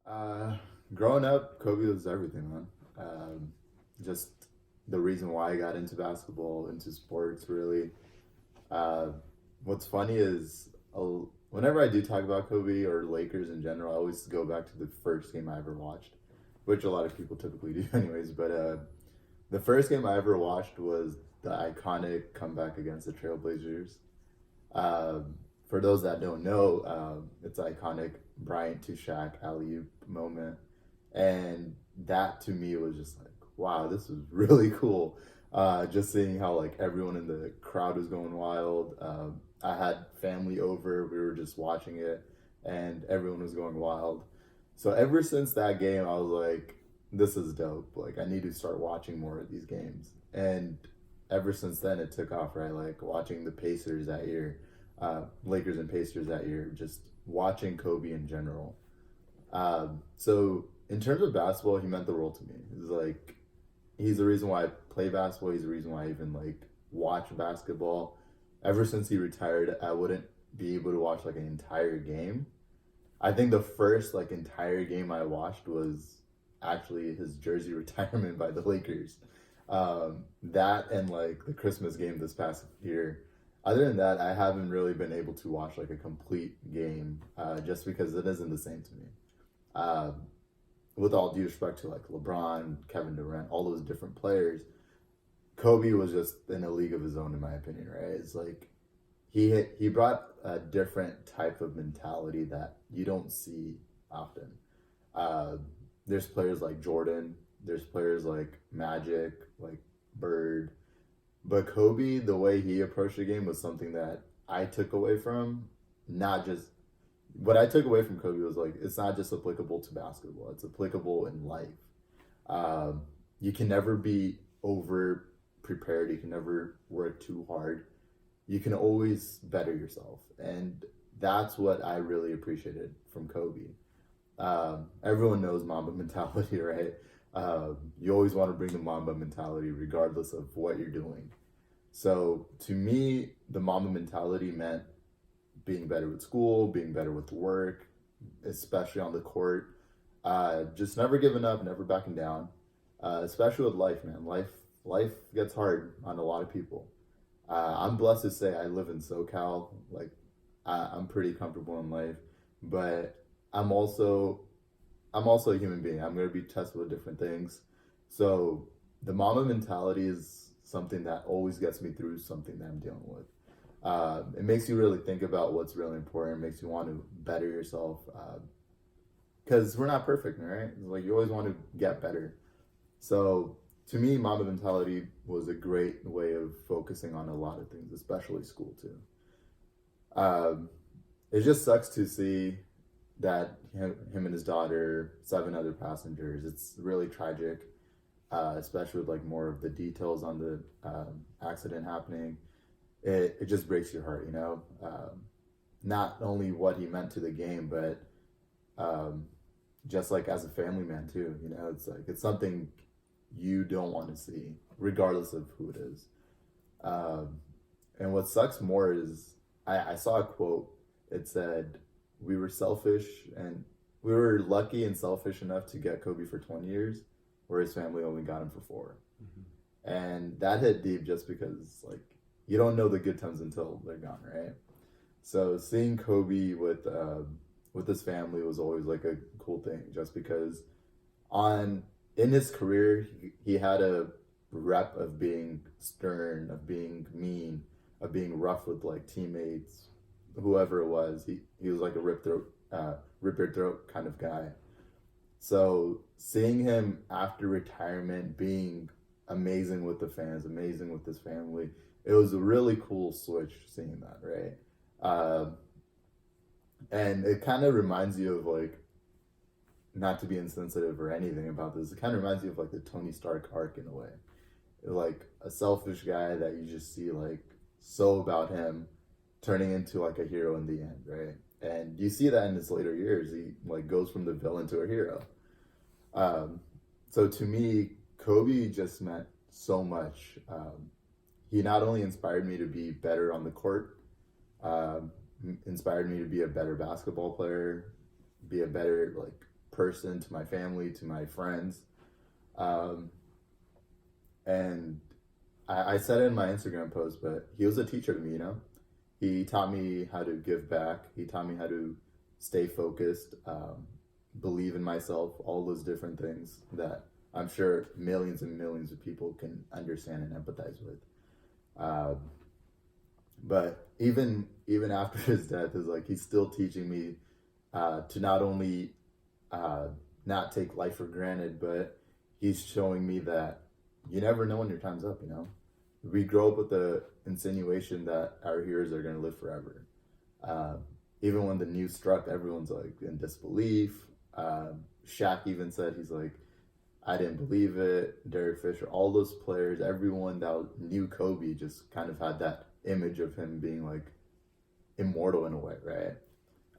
Uh, Growing up, Kobe was everything, man. Um, just the reason why I got into basketball, into sports, really. Uh, what's funny is whenever I do talk about Kobe or Lakers in general, I always go back to the first game I ever watched, which a lot of people typically do, anyways. But the first game I ever watched was the iconic comeback against the Trailblazers. Um, for those that don't know, it's iconic Bryant to Shaq alley oop moment, and that to me was just like, wow, this was really cool. Just seeing how like everyone in the crowd was going wild. I had family over, we were just watching it, and everyone was going wild. So ever since that game, I was like, this is dope. Like I need to start watching more of these games, and ever since then it took off. Right, like watching the Pacers that year, Lakers and Pacers that year, just watching Kobe in general. So in terms of basketball, he meant the world to me. It's like he's the reason why I play basketball. He's the reason why I even like watch basketball. Ever since he retired, I wouldn't be able to watch like an entire game. I think the first like entire game I watched was actually his jersey retirement by the Lakers. That and like the Christmas game this past year. Other than that, I haven't really been able to watch like a complete game, just because it isn't the same to me. Um, with all due respect to like LeBron, Kevin Durant, all those different players, Kobe was just in a league of his own, in my opinion. Right? It's like he brought a different type of mentality that you don't see often. Uh, there's players like Jordan, there's players like Magic, like Bird, but Kobe, the way he approached the game was something that I took away from. Not just what I took away from Kobe was like it's not just applicable to basketball; it's applicable in life. Um, you can never be over prepared. You can never work too hard. You can always better yourself, and that's what I really appreciated from Kobe. Everyone knows Mamba mentality, right? You always want to bring the Mamba mentality regardless of what you're doing. So to me, the Mamba mentality meant being better with school, being better with work, especially on the court. Just never giving up, never backing down. Especially with life, man. Life gets hard on a lot of people. I'm blessed to say I live in SoCal. Like I'm pretty comfortable in life, but I'm also I'm also a human being. I'm gonna be tested with different things. So the mama mentality is something that always gets me through something that I'm dealing with. It makes you really think about what's really important. It makes you want to better yourself because we're not perfect, right? It's like you always want to get better. So to me, mama mentality was a great way of focusing on a lot of things, especially school too. Um, it just sucks to see that him and his daughter, seven other passengers. It's really tragic, especially with like more of the details on the accident happening. It just breaks your heart, you know. Not only what he meant to the game, but um, just like as a family man too. You know, it's like it's something you don't want to see, regardless of who it is. Um, and what sucks more is I saw a quote. It said, "We were selfish and we were lucky and selfish enough to get Kobe for 20 years, where his family only got him for 4." And that hit deep just because like you don't know the good times until they're gone, right? So seeing Kobe with his family was always like a cool thing, just because on in his career he had a rep of being stern, of being mean, of being rough with like teammates, whoever it was. He was like a rip your throat kind of guy. So seeing him after retirement being amazing with the fans, amazing with his family, it was a really cool switch seeing that, right? Uh, and it kind of reminds you of like, not to be insensitive or anything about this, it kind of reminds you of like the Tony Stark arc in a way. Like a selfish guy that you just see like so about him turning into like a hero in the end, right? And you see that in his later years. He like goes from the villain to a hero. Um, so to me, Kobe just meant so much. He not only inspired me to be better on the court, inspired me to be a better basketball player, be a better like person to my family, to my friends. Um, and I said it in my Instagram post, but he was a teacher to me, you know? He taught me how to give back. He taught me how to stay focused, believe in myself, all those different things that I'm sure millions and millions of people can understand and empathize with. Um, but even after his death, is like he's still teaching me to not only uh, not take life for granted, but he's showing me that you never know when your time's up. You know, we grow up with the insinuation that our heroes are going to live forever. Uh, Even when the news struck, everyone's like in disbelief. Shaq even said, he's like, I didn't believe it. Derek Fisher, all those players, everyone that knew Kobe just kind of had that image of him being like immortal in a way, right?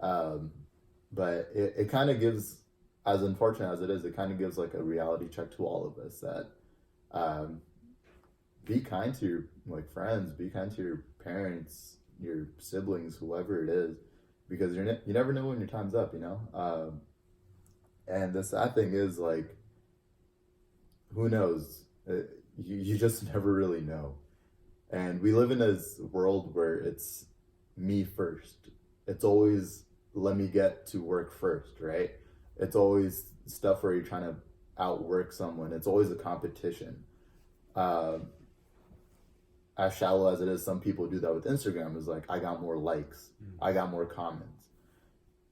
Um, but it kind of gives, as unfortunate as it is, it kind of gives like a reality check to all of us that um, be kind to your like friends, be kind to your parents, your siblings, whoever it is, because you never know when your time's up, you know. And the sad thing is, like, who knows? You just never really know. And we live in this world where it's me first. It's always let me get to work first, right? It's always stuff where you're trying to outwork someone. It's always a competition. As shallow as it is, some people do that with Instagram. Is like, I got more likes, I got more comments,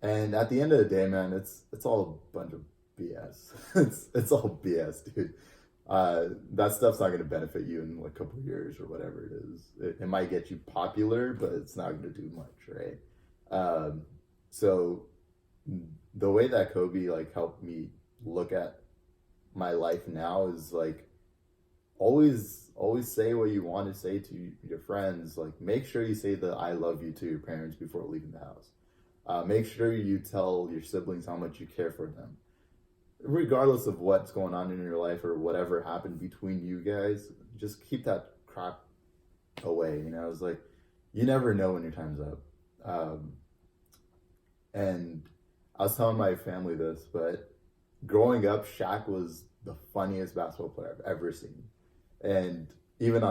and at the end of the day, man, it's all a bunch of BS. it's all BS, dude. That stuff's not going to benefit you in like a couple of years or whatever it is. It might get you popular, but it's not going to do much, right? So the way that Kobe like helped me look at my life now is like always say what you want to say to your friends. Like, make sure you say the I love you to your parents before leaving the house. Make sure you tell your siblings how much you care for them, regardless of what's going on in your life or whatever happened between you guys. Just keep that crap away. You know, it's like you never know when your time's up. And I was telling my family this, but growing up, Shaq was the funniest basketball player I've ever seen. And even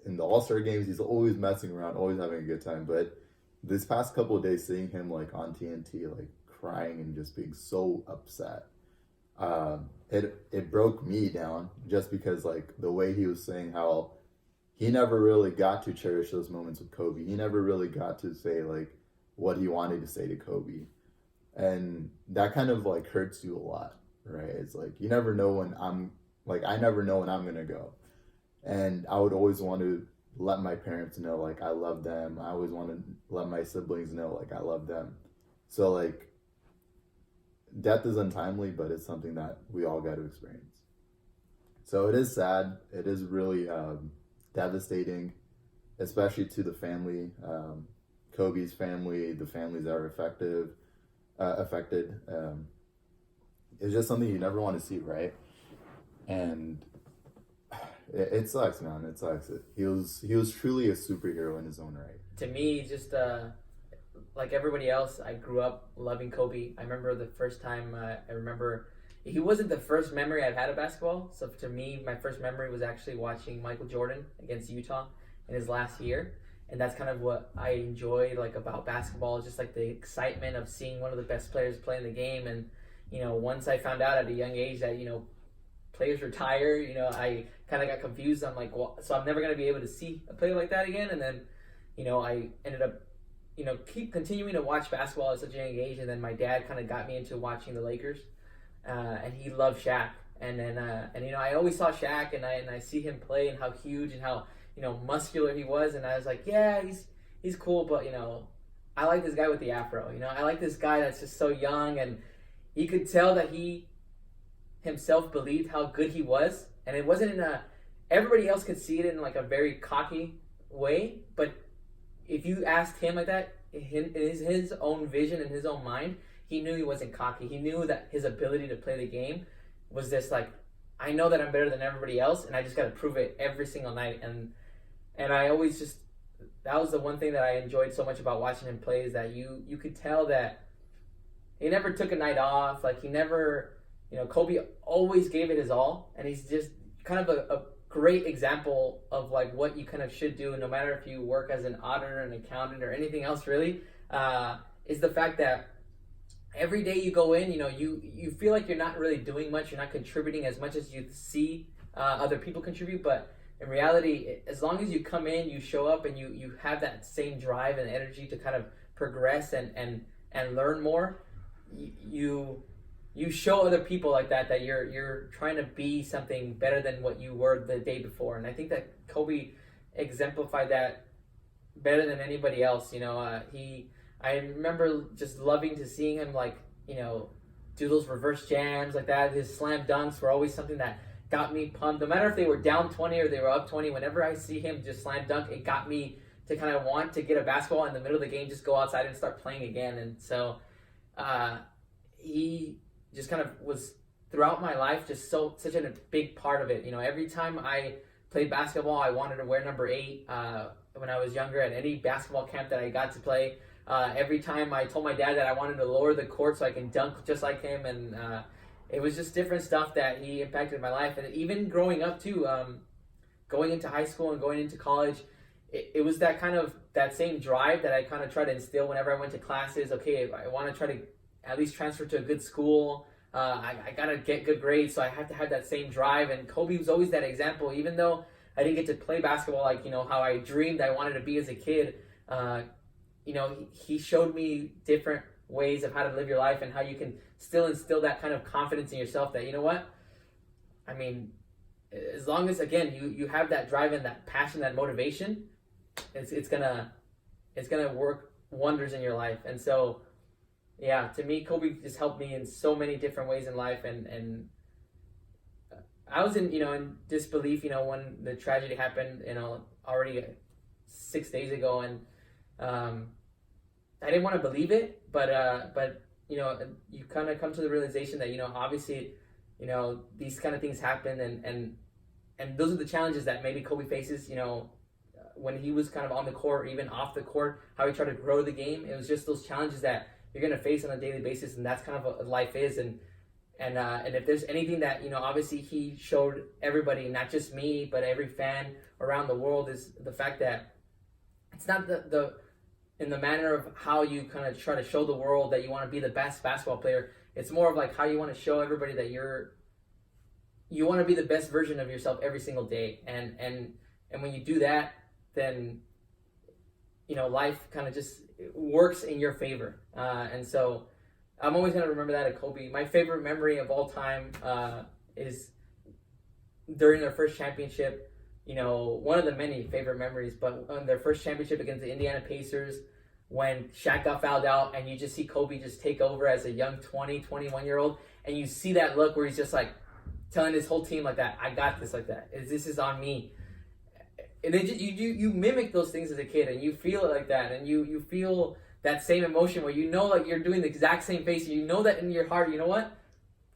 in the All-Star games, he's always messing around, always having a good time. But this past couple of days, seeing him like on TNT, like crying and just being so upset, it broke me down, just because like the way he was saying how he never really got to cherish those moments with Kobe. He never really got to say like what he wanted to say to Kobe. And that kind of like hurts you a lot, right? It's like you never know when I never know when I'm gonna go. And I would always want to let my parents know, like, I love them. I always want to let my siblings know, like, I love them. So, like, death is untimely, but it's something that we all got to experience. So it is sad. It is really devastating, especially to the family, Kobe's family, the families that are affected. It's just something you never want to see, right? And it sucks, man. It sucks. He was truly a superhero in his own right. To me, just like everybody else, I grew up loving Kobe. I remember the first time. I remember he wasn't the first memory I've had of basketball. So to me, my first memory was actually watching Michael Jordan against Utah in his last year, and that's kind of what I enjoy like about basketball, just like the excitement of seeing one of the best players play in the game. And once I found out at a young age that players retire, I kind of got confused. I'm like, well, so I'm never going to be able to see a player like that again. And then, I ended up, keep continuing to watch basketball at such a young age. And then my dad kind of got me into watching the Lakers, and he loved Shaq. And then, I always saw Shaq, and I see him play and how huge and how, muscular he was. And I was like, yeah, he's cool, but, I like this guy with the afro. I like this guy that's just so young, and you could tell that he himself believed how good he was, and it wasn't in everybody else could see it in like a very cocky way, but if you asked him like that, his own vision and his own mind, he knew he wasn't cocky. He knew that his ability to play the game was just like, I know that I'm better than everybody else, and I just got to prove it every single night. And I always just, that was the one thing that I enjoyed so much about watching him play, is that you could tell that he never took a night off. Like he never, Kobe always gave it his all, and he's just kind of a great example of like what you kind of should do, no matter if you work as an auditor, an accountant, or anything else. Really, is the fact that every day you go in, you feel like you're not really doing much, you're not contributing as much as you see other people contribute, but in reality, as long as you come in, you show up, and you have that same drive and energy to kind of progress and learn more, you show other people like that you're trying to be something better than what you were the day before. And I think that Kobe exemplified that better than anybody else. I remember just loving to seeing him do those reverse jams like that. His slam dunks were always something that got me pumped. No matter if they were down 20 or they were up 20, whenever I see him just slam dunk, it got me to kind of want to get a basketball in the middle of the game, just go outside and start playing again. And so he just kind of was throughout my life just such a big part of it. Every time I played basketball, I wanted to wear number 8 when I was younger at any basketball camp that I got to play. Every time I told my dad that I wanted to lower the court so I can dunk just like him, and it was just different stuff that he impacted my life. And even growing up too, going into high school and going into college, it was that same drive that I kind of tried to instill whenever I went to classes. Okay, I want to try to at least transfer to a good school. I gotta get good grades, so I have to have that same drive. And Kobe was always that example. Even though I didn't get to play basketball how I dreamed I wanted to be as a kid, he showed me different ways of how to live your life and how you can still instill that kind of confidence in yourself that, as long as, again, you have that drive and that passion, that motivation, it's gonna work wonders in your life. And so, yeah, to me, Kobe just helped me in so many different ways in life. And I was in disbelief, when the tragedy happened, already 6 days ago. And I didn't want to believe it, but you kind of come to the realization that, obviously, these kind of things happen, and those are the challenges that maybe Kobe faces, when he was kind of on the court, or even off the court, how he tried to grow the game. It was just those challenges that you're going to face on a daily basis, and that's kind of what life is. And if there's anything that, obviously he showed everybody, not just me, but every fan around the world, is the fact that it's not the in the manner of how you kind of try to show the world that you want to be the best basketball player. It's more of like how you want to show everybody that you want to be the best version of yourself every single day. And when you do that, then life kind of just works in your favor. And so I'm always going to remember that at Kobe. My favorite memory of all time is during their first championship. One of the many favorite memories, but on their first championship against the Indiana Pacers, when Shaq got fouled out, and you just see Kobe just take over as a young 20, 21-year-old, and you see that look where he's just like telling his whole team like that, I got this, like that. This is on me. And then you mimic those things as a kid, and you feel it like that, and you feel that same emotion where like you're doing the exact same face, and you know that in your heart, you know what?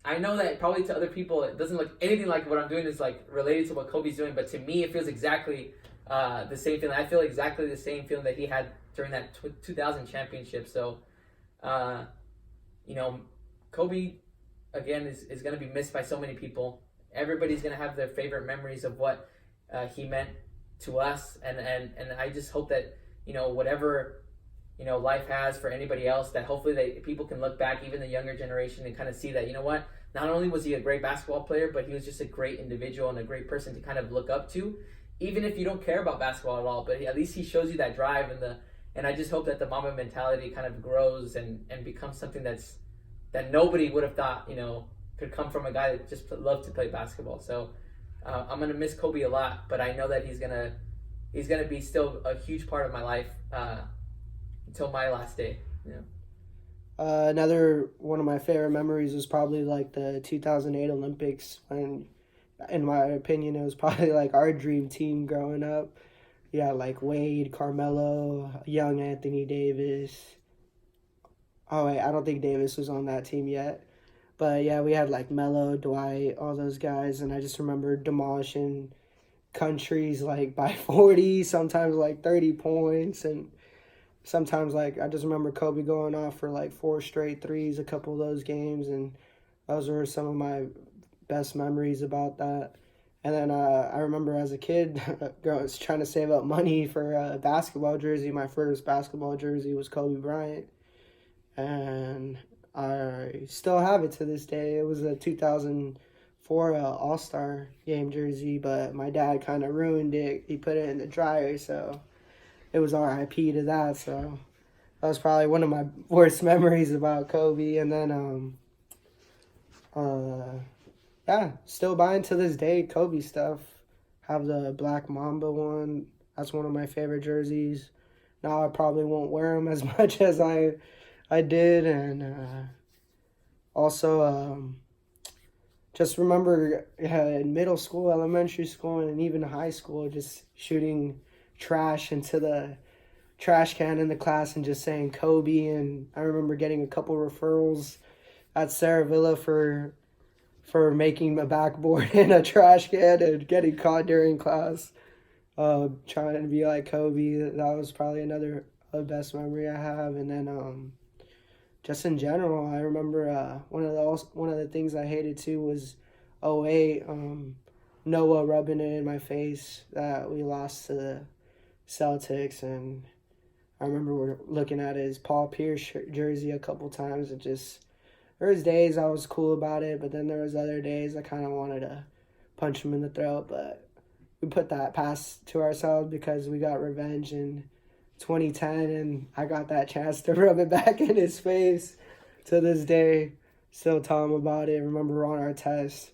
I know that probably to other people it doesn't look anything like what I'm doing is like related to what Kobe's doing, but to me it feels exactly the same feeling. I feel exactly the same feeling that he had during that 2000 championship. So, Kobe again is going to be missed by so many people. Everybody's going to have their favorite memories of what he meant to us, and I just hope that whatever life has for anybody else, that hopefully people can look back, even the younger generation, and kind of see that, not only was he a great basketball player, but he was just a great individual and a great person to kind of look up to, even if you don't care about basketball at all. But at least he shows you that drive, and I just hope that the Mamba mentality kind of grows and becomes something that nobody would have thought, could come from a guy that just loved to play basketball. So I'm going to miss Kobe a lot, but I know that he's going to be still a huge part of my life until my last day. Another one of my favorite memories was probably like the 2008 Olympics, when, in my opinion, it was probably like our dream team growing up. Yeah, like Wade, Carmelo, young Anthony Davis. Oh wait, I don't think Davis was on that team yet. But yeah, we had like Melo, Dwight, all those guys, and I just remember demolishing countries like by 40, sometimes like 30 points, and sometimes like I just remember Kobe going off for like 4 straight threes a couple of those games, and those were some of my best memories about that. And then I remember as a kid, I was trying to save up money for a basketball jersey. My first basketball jersey was Kobe Bryant, and I still have it to this day. It was a 2004 All-Star game jersey, but my dad kind of ruined it. He put it in the dryer, so it was RIP to that. So that was probably one of my worst memories about Kobe. And then, yeah, still buying to this day Kobe stuff. Have the Black Mamba one. That's one of my favorite jerseys. Now I probably won't wear them as much as I did, and also just remember in middle school, elementary school, and even high school, just shooting trash into the trash can in the class and just saying Kobe. And I remember getting a couple referrals at Saravilla for making a backboard in a trash can and getting caught during class trying to be like Kobe. That was probably another best memory I have. And then just in general, I remember one of the things I hated too was '08. Noah rubbing it in my face that we lost to the Celtics, and I remember we're looking at his Paul Pierce jersey a couple times. And just there was days I was cool about it, but then there was other days I kind of wanted to punch him in the throat. But we put that past to ourselves because we got revenge in 2010, and I got that chance to rub it back in his face. To this day, still tell him about it. Remember Ron Artest.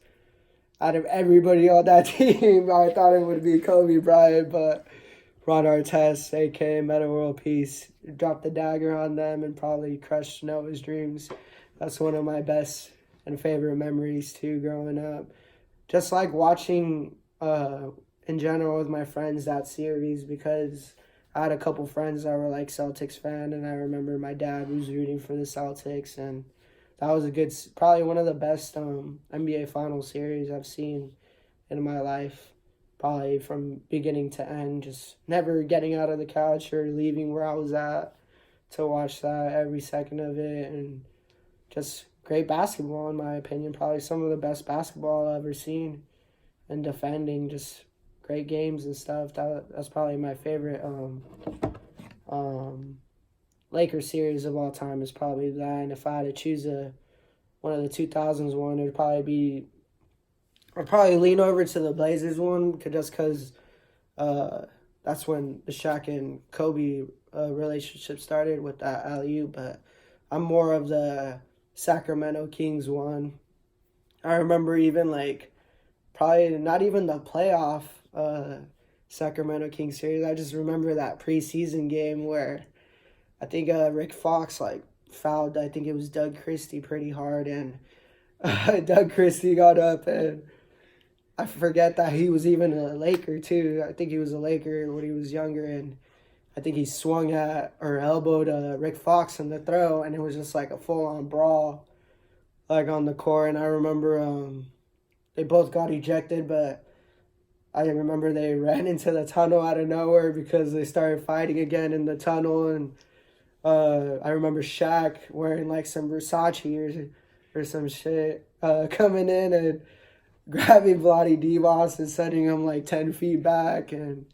Out of everybody on that team, I thought it would be Kobe Bryant, but Ron Artest, a.k.a. Meta World Peace, dropped the dagger on them and probably crushed Noah's dreams. That's one of my best and favorite memories, too, growing up. Just like watching, in general, with my friends, that series, because I had a couple friends that were like Celtics fan, and I remember my dad was rooting for the Celtics, and that was probably one of the best NBA Finals series I've seen in my life. Probably from beginning to end, just never getting out of the couch or leaving where I was at to watch that every second of it. And just great basketball, in my opinion. Probably some of the best basketball I've ever seen. And defending, just great games and stuff. That's probably my favorite Lakers series of all time is probably that. And if I had to choose one of the 2000s one, it would probably I'd probably lean over to the Blazers one just because that's when the Shaq and Kobe relationship started with that alley-oop. But I'm more of the Sacramento Kings one. I remember even probably not even the playoff Sacramento Kings series. I just remember that preseason game where I think Rick Fox fouled, I think it was Doug Christie pretty hard, and Doug Christie got up, and I forget that he was even a Laker too. I think he was a Laker when he was younger, and I think he swung at or elbowed Rick Fox in the throw, and it was just like a full-on brawl on the court. And I remember they both got ejected, but I remember they ran into the tunnel out of nowhere because they started fighting again in the tunnel. And I remember Shaq wearing some Versace or some shit coming in and grabbing Vlade Divac and sending him 10 feet back. And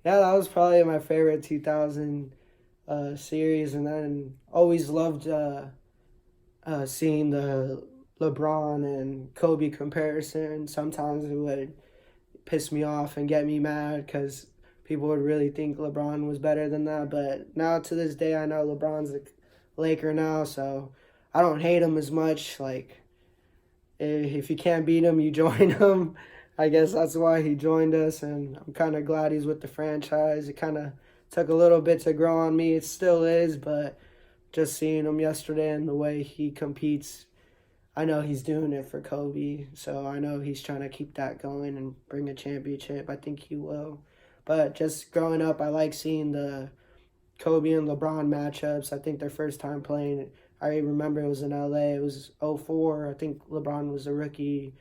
yeah, that was probably my favorite 2000 series. And then always loved seeing the LeBron and Kobe comparison. Sometimes it would piss me off and get me mad because people would really think LeBron was better than that. But now to this day, I know LeBron's a Laker now, so I don't hate him as much. If you can't beat him, you join him. I guess that's why he joined us, and I'm kind of glad he's with the franchise. It kind of took a little bit to grow on me. It still is, but just seeing him yesterday and the way he competes, I know he's doing it for Kobe, so I know he's trying to keep that going and bring a championship. I think he will. But just growing up, I like seeing the Kobe and LeBron matchups. I think their first time playing, I remember it was in LA. It was '04. I think LeBron was a rookie.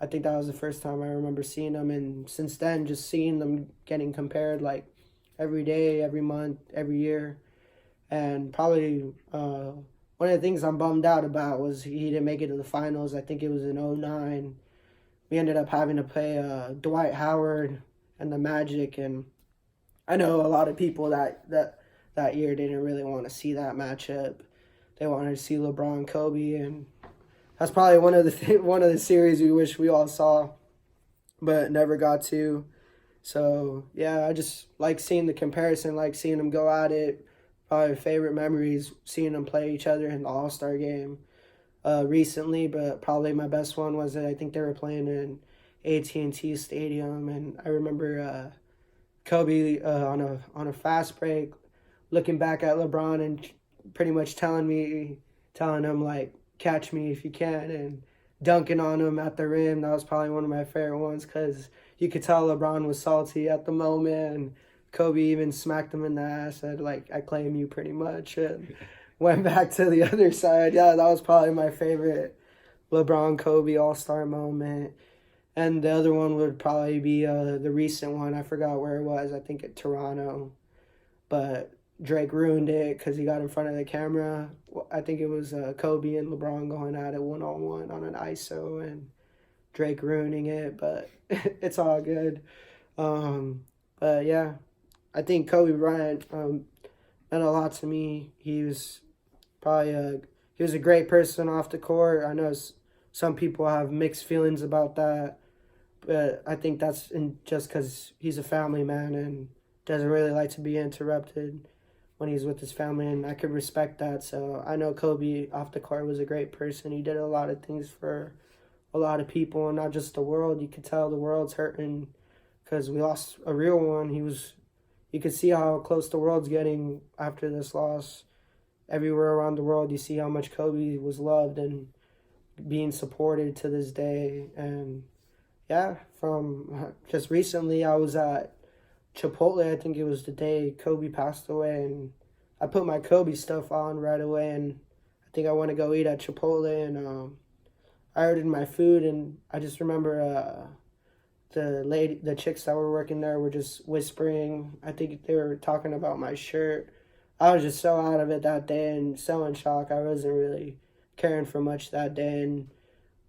I think that was the first time I remember seeing them. And since then, just seeing them getting compared every day, every month, every year. And probably one of the things I'm bummed out about was he didn't make it to the finals. I think it was in '09. We ended up having to play Dwight Howard and the Magic, and I know a lot of people that year didn't really want to see that matchup. They wanted to see LeBron, Kobe, and that's probably one of the series we wish we all saw, but never got to. So yeah, I just like seeing the comparison, like seeing them go at it. Probably favorite memories seeing them play each other in the All-Star game recently, but probably my best one was that I think they were playing in AT&T Stadium, and I remember Kobe on a fast break, looking back at LeBron and pretty much telling him like, catch me if you can, and dunking on him at the rim. That was probably one of my favorite ones because you could tell LeBron was salty at the moment, and Kobe even smacked him in the ass, said like, I claim you pretty much, and went back to the other side. Yeah, that was probably my favorite LeBron Kobe All-Star moment. And the other one would probably be the recent one. I forgot where it was. I think at Toronto. But Drake ruined it because he got in front of the camera. I think it was Kobe and LeBron going at it one-on-one on an ISO, and Drake ruining it. But it's all good. But yeah, I think Kobe Bryant meant a lot to me. He was he was a great person off the court. I know some people have mixed feelings about that, but I think that's just because he's a family man and doesn't really like to be interrupted when he's with his family, and I could respect that. So I know Kobe off the court was a great person. He did a lot of things for a lot of people, and not just the world. You could tell the world's hurting because we lost a real one. You could see how close the world's getting after this loss. Everywhere around the world, you see how much Kobe was loved and being supported to this day. And yeah, from just recently, I was at Chipotle. I think it was the day Kobe passed away, and I put my Kobe stuff on right away, and I think I want to go eat at Chipotle, and I ordered my food, and I just remember the chicks that were working there were just whispering. I think they were talking about my shirt. I was just so out of it that day and so in shock. I wasn't really caring for much that day, and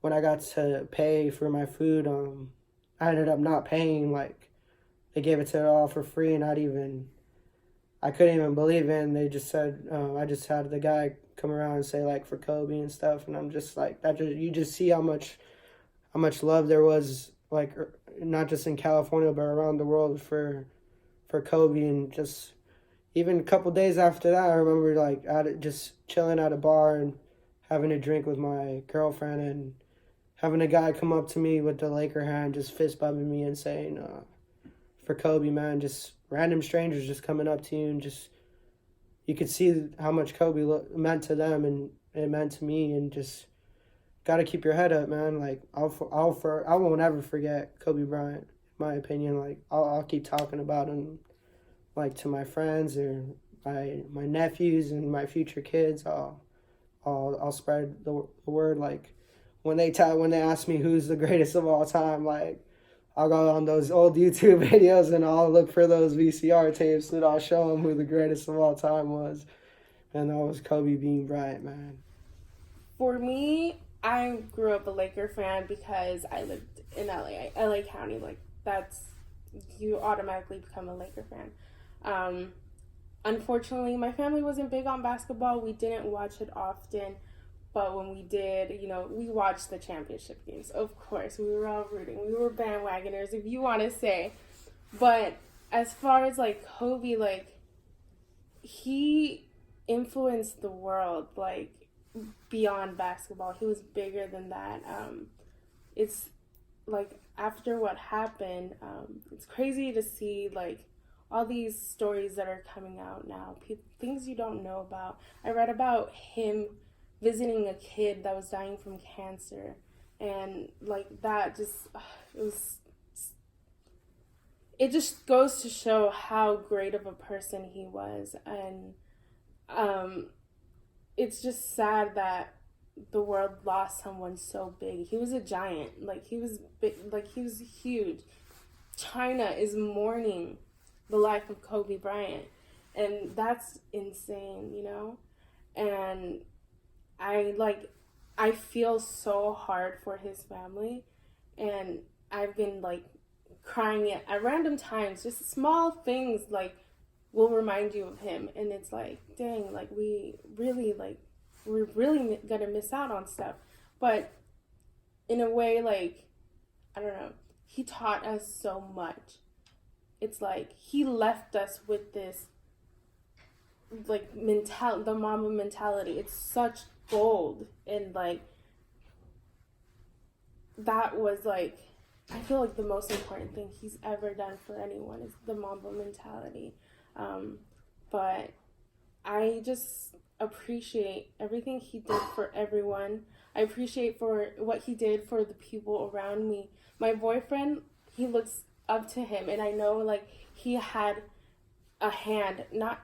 when I got to pay for my food, I ended up not paying. Like, they gave it to it all for free, and I couldn't even believe it. And they just said, I just had the guy come around and say like for Kobe and stuff, and I'm just like, you just see how much love there was, like not just in California but around the world for Kobe. And just even a couple days after that, I remember like just chilling at a bar and having a drink with my girlfriend, and having a guy come up to me with the Laker hand, just fist bumping me and saying, for Kobe, man, just random strangers just coming up to you, and just, you could see how much Kobe meant to them, and it meant to me, and just got to keep your head up, man. Like, I won't ever forget Kobe Bryant, in my opinion. Like, I'll keep talking about him, like, to my friends or my nephews and my future kids. I'll spread the word. Like, when they ask me who's the greatest of all time, like, I'll go on those old YouTube videos and I'll look for those VCR tapes, and I'll show them who the greatest of all time was. And that was Kobe Bean Bryant, man. For me, I grew up a Laker fan because I lived in LA County. Like, you automatically become a Laker fan. Unfortunately, my family wasn't big on basketball. We didn't watch it often. But when we did, we watched the championship games. Of course, we were all rooting. We were bandwagoners, if you want to say. But as far as, like, Kobe, like, he influenced the world, like, beyond basketball. He was bigger than that. It's, like, after what happened, it's crazy to see, like, all these stories that are coming out now. Things you don't know about. I read about him visiting a kid that was dying from cancer, and like that it just goes to show how great of a person he was. And it's just sad that the world lost someone so big. He was a giant. Like, he was big, like, he was huge. China is mourning the life of Kobe Bryant, And that's insane, you know? And I feel so hard for his family, and I've been like crying at random times. Just small things like will remind you of him, and it's like, dang, like we're really gonna miss out on stuff. But in a way, like, I don't know, he taught us so much. It's like he left us with this like the Mamba mentality. It's such gold, and like that was like, I feel like the most important thing he's ever done for anyone is the Mamba mentality. But I just appreciate everything he did for everyone. I appreciate for what he did for the people around me. My boyfriend, he looks up to him, and I know like he had a hand, not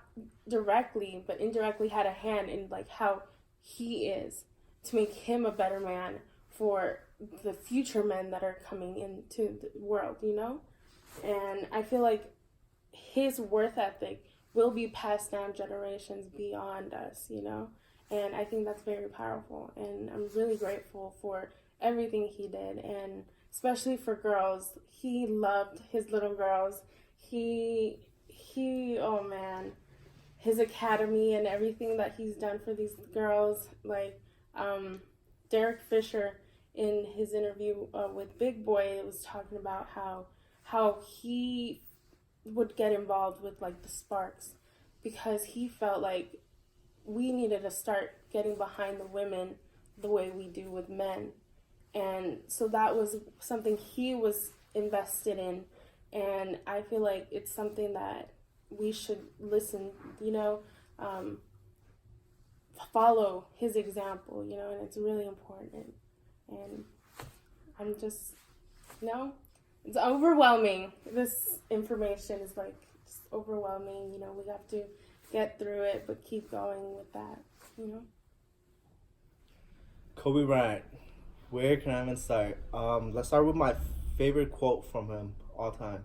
directly but indirectly had a hand in like how he is, to make him a better man for the future men that are coming into the world, you know? And I feel like his worth ethic will be passed down generations beyond us, you know? And I think that's very powerful. And I'm really grateful for everything he did. And especially for girls, he loved his little girls. Oh man, his academy and everything that he's done for these girls. Like, Derek Fisher in his interview with Big Boy was talking about how he would get involved with like the Sparks, because he felt like we needed to start getting behind the women the way we do with men. And so that was something he was invested in, and I feel like it's something that we should listen, you know, follow his example, you know, and it's really important. And I'm just, you know, it's overwhelming. This information is like just overwhelming, you know, we have to get through it, but keep going with that, you know. Kobe Bryant, where can I even start? Let's start with my favorite quote from him all time.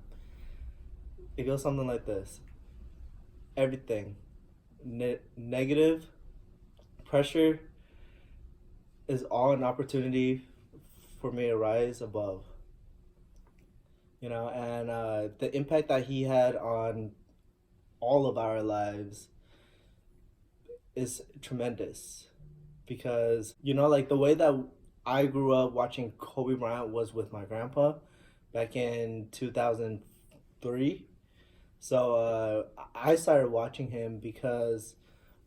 It goes something like this: everything negative pressure is all an opportunity for me to rise above. You know, and the impact that he had on all of our lives is tremendous, because, you know, like the way that I grew up watching Kobe Bryant was with my grandpa back in 2003. So I started watching him because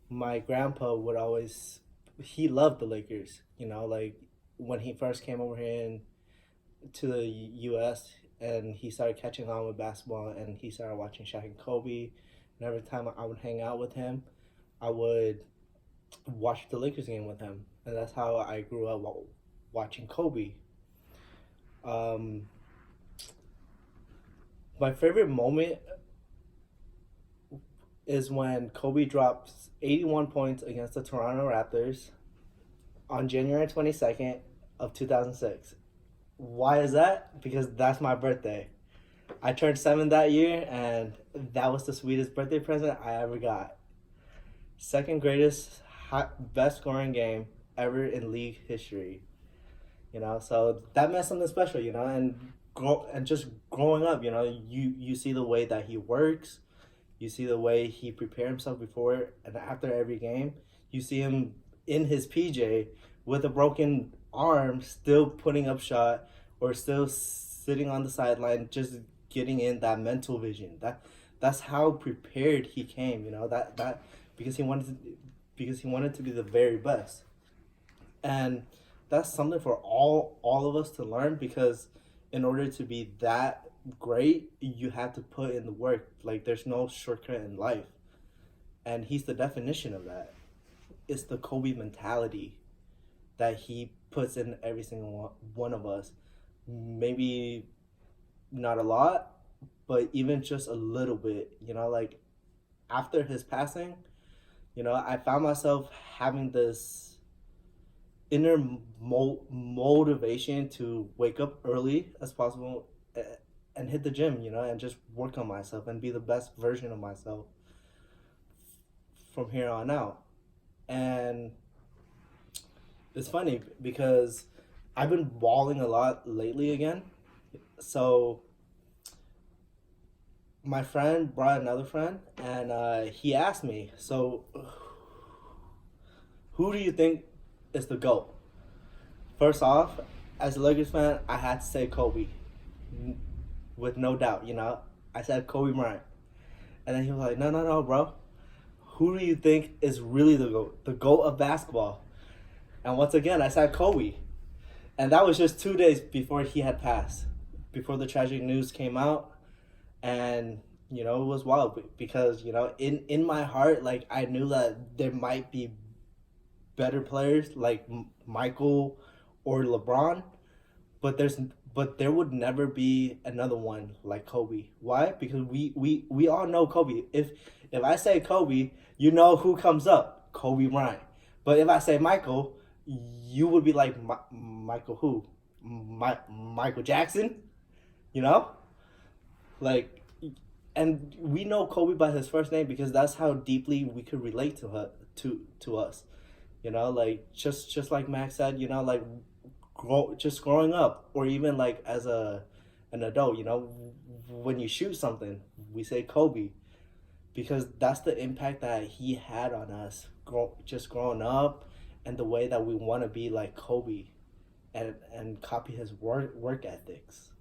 my grandpa would always, he loved the Lakers, you know, like when he first came over here to the US, and he started catching on with basketball, and he started watching Shaq and Kobe, and every time I would hang out with him, I would watch the Lakers game with him, and that's how I grew up watching Kobe. My favorite moment is when Kobe drops 81 points against the Toronto Raptors on January 22nd of 2006. Why is that? Because that's my birthday. I turned 7 that year, and that was the sweetest birthday present I ever got. Second greatest, best scoring game ever in league history. You know, so that meant something special, you know, and just growing up, you know, you see the way that he works, you see the way he prepared himself before and after every game. You see him in his PJ with a broken arm, still putting up shot, or still sitting on the sideline, just getting in that mental vision. That's how prepared he came, you know, that because he wanted to be the very best. And that's something for all of us to learn, because in order to be that great, you have to put in the work. Like, there's no shortcut in life, and he's the definition of that. It's the Kobe mentality that he puts in every single one of us. Maybe not a lot, but even just a little bit, you know, like after his passing, you know, I found myself having this inner motivation to wake up early as possible and hit the gym, you know, and just work on myself and be the best version of myself. from here on out. And it's funny because I've been balling a lot lately again. So my friend brought another friend, and he asked me, so who do you think is the GOAT? First off, as a Lakers fan, I had to say Kobe, with no doubt. I said Kobe Bryant, and then he was like, "No, bro. Who do you think is really the GOAT? The GOAT of basketball?" And once again, I said Kobe, and that was just 2 days before he had passed, before the tragic news came out, and it was wild because in my heart, like, I knew that there might be better players like Michael or LeBron, but there would never be another one like Kobe. Why? Because we all know Kobe. If I say Kobe, you know who comes up? Kobe Bryant. But if I say Michael, you would be like, Michael who? Michael Jackson? Like, and we know Kobe by his first name because that's how deeply we could relate to us. Like, just like Max said, like, just growing up, or even like as an adult, when you shoot something, we say Kobe, because that's the impact that he had on us, just growing up, and the way that we want to be like Kobe, and copy his work ethics.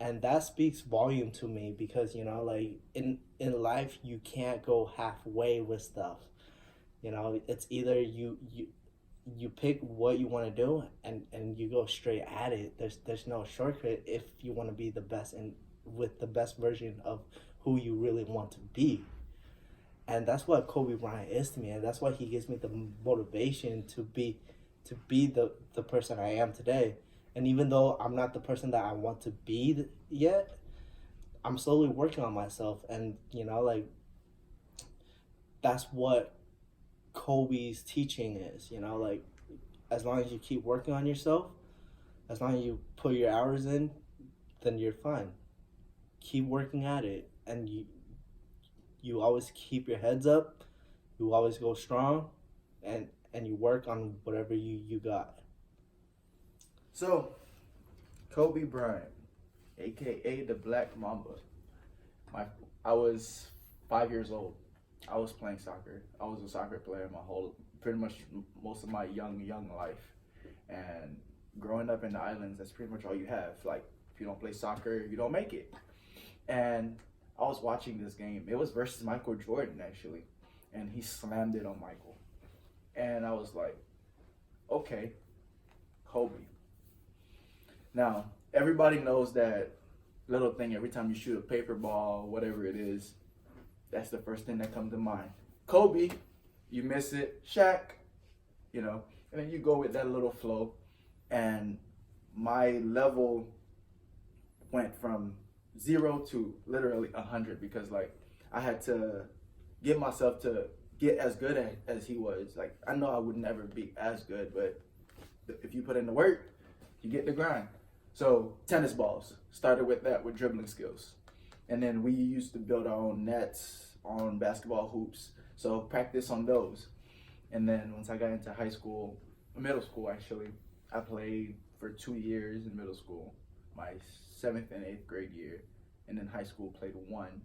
And that speaks volume to me because, like, in life, you can't go halfway with stuff. It's either you pick what you want to do, and you go straight at it. There's no shortcut if you want to be the best, and with the best version of who you really want to be. And that's what Kobe Bryant is to me, and that's why he gives me the motivation to be the person I am today. And even though I'm not the person that I want to be yet, I'm slowly working on myself. And, like, that's what Kobe's teaching is, like, as long as you keep working on yourself, as long as you put your hours in, then you're fine. Keep working at it, and you always keep your heads up, you always go strong, and you work on whatever you got. So, Kobe Bryant, aka the Black Mamba. I was 5 years old. I was playing soccer. I was a soccer player pretty much most of my young life. And growing up in the islands, that's pretty much all you have. Like, if you don't play soccer, you don't make it. And I was watching this game. It was versus Michael Jordan, actually. And he slammed it on Michael. And I was like, okay, Kobe. Now, everybody knows that little thing every time you shoot a paper ball, whatever it is, that's the first thing that comes to mind. Kobe, you miss it. Shaq, and then you go with that little flow. And my level went from 0 to literally 100 because, like, I had to get myself to get as good as he was. Like, I know I would never be as good, but if you put in the work, you get the grind. So tennis balls, started with that, with dribbling skills. And then we used to build our own nets on basketball hoops. So practice on those. And then once I got into middle school actually, I played for 2 years in middle school, my 7th and 8th grade year. And then high school played 1.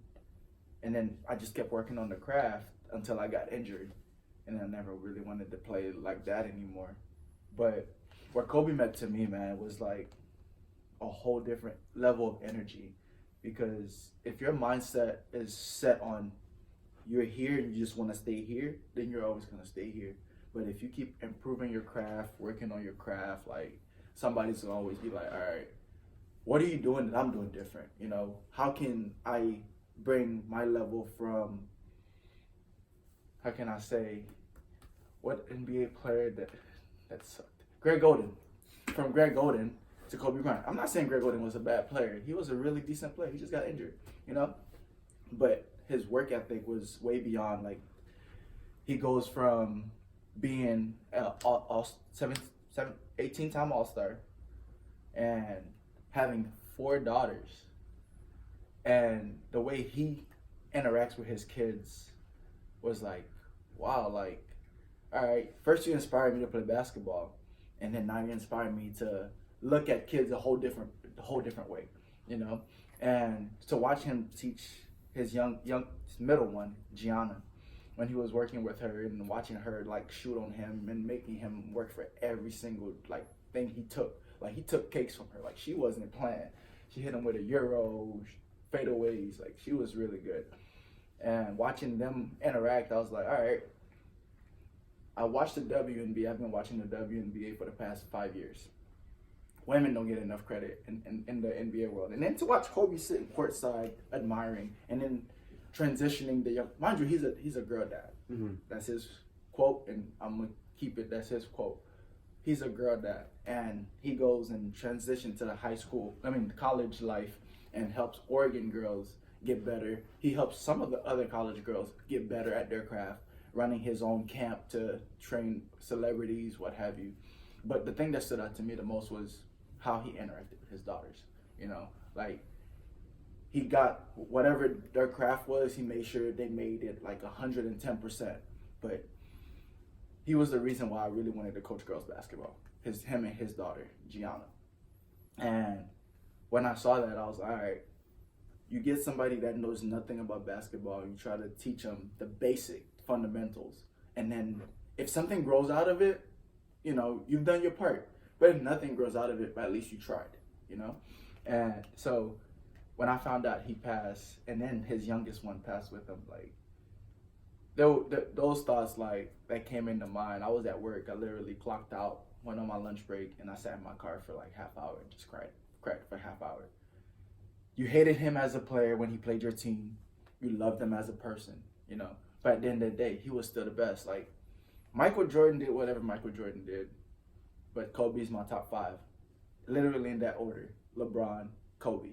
And then I just kept working on the craft until I got injured. And I never really wanted to play like that anymore. But where Kobe met to me, man, was like a whole different level of energy. Because if your mindset is set on you're here and you just want to stay here, then you're always going to stay here. But if you keep improving your craft, working on your craft, like, somebody's going to always be like, all right, what are you doing that I'm doing different? How can I bring my level from, how can I say, what NBA player that sucked? Greg Oden. From Greg Oden to Kobe Bryant. I'm not saying Greg Oden was a bad player. He was a really decent player. He just got injured, But his work ethic was way beyond. Like, he goes from being 18-time All-Star and having 4 daughters. And the way he interacts with his kids was like, wow, like, all right, first you inspired me to play basketball, and then now you inspired me to look at kids a whole different way, you know, and to watch him teach his his middle one, Gianna, when he was working with her and watching her like shoot on him and making him work for every single like thing he took. Like he took cakes from her. Like she wasn't playing. She hit him with a euro, fadeaways. Like she was really good. And watching them interact, I was like, all right. I watched the WNBA. I've been watching the WNBA for the past 5 years. Women don't get enough credit in the NBA world. And then to watch Kobe sitting courtside, admiring, and then transitioning the young, mind you, he's a girl dad. Mm-hmm. That's his quote, and I'm gonna keep it. That's his quote. He's a girl dad, and he goes and transitions to the college life, and helps Oregon girls get better. He helps some of the other college girls get better at their craft, running his own camp to train celebrities, what have you. But the thing that stood out to me the most was how he interacted with his daughters. You know, like he got whatever their craft was, he made sure they made it like 110%. But he was the reason why I really wanted to coach girls basketball. Him and his daughter, Gianna. And when I saw that, I was like, all right, you get somebody that knows nothing about basketball, you try to teach them the basic fundamentals. And then if something grows out of it, you know, you've done your part. But if nothing grows out of it, at least you tried, you know? And so when I found out he passed, and then his youngest one passed with him, like, those thoughts, like, that came into mind. I was at work. I literally clocked out, went on my lunch break, and I sat in my car for like half hour and just cried for half hour. You hated him as a player when he played your team. You loved him as a person, you know? But at the end of the day, he was still the best. Like, Michael Jordan did whatever Michael Jordan did, but Kobe's my top 5. Literally in that order. LeBron, Kobe,